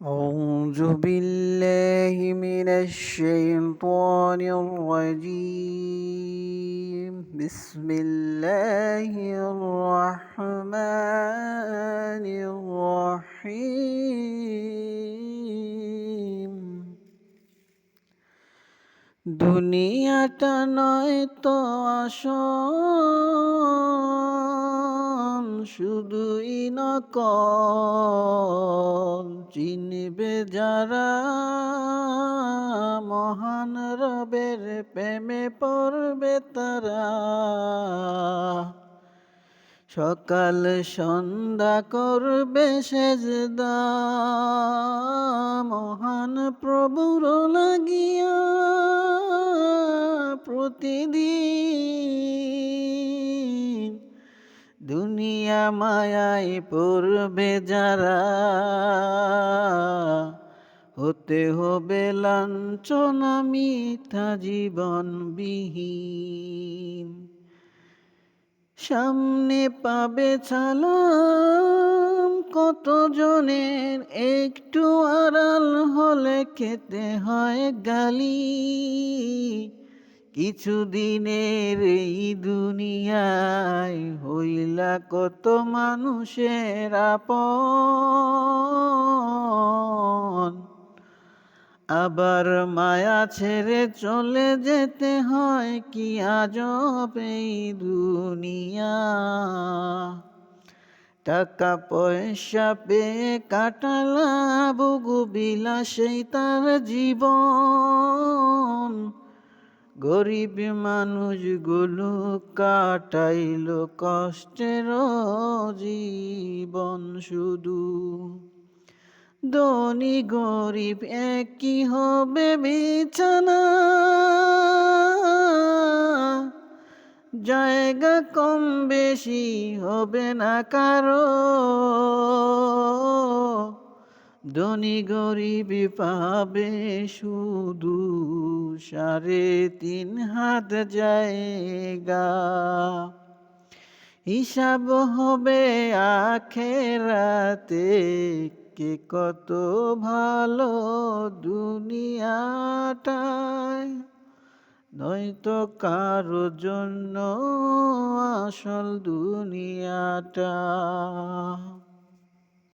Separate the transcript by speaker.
Speaker 1: أعوذ بالله من الشيطان الرجيم بسم الله الرحمن الرحيم দুনিয়াটা নয়তো আসল, শুধুই নকল। চিনবে যারা মহান রবের প্রেমে পড়বে তারা। সকাল সন্ধ্যা করবে সেজদা মহান প্রভুর লাগিয়া। প্রতিদিন দুনিয়া মায়ায় পড়বে যারা, হতে হবে লাঞ্ছনা মিথ্যা জীবনবিহীন। সামনে পাবে সালাম কত জনের, একটু আড়াল হলে খেতে হয় গালি। কিছুদিনের এই দুনিয়ায় হইলা কত মানুষের আপন, আবার মায়া ছেড়ে চলে যেতে হয় কি আজব এই দুনিয়া। টাকা পয়সা পেয়ে কাটালা বুগু বিলাসেই তার জীবন। গরিব মানুষগুলো কাটাইল কষ্টের জীবন শুধু। ধনী গরিব একই হবে বিছানা, জায়গা কম বেশি হবে না কারো। ধনী গরিব পাবে শুধু 3.5 হাত জায়গা। হিসাব হবে আখেরাতে, কে কত ভালো দুনিয়াটায়, নয়তো কারো জন্য আসল দুনিয়াটা।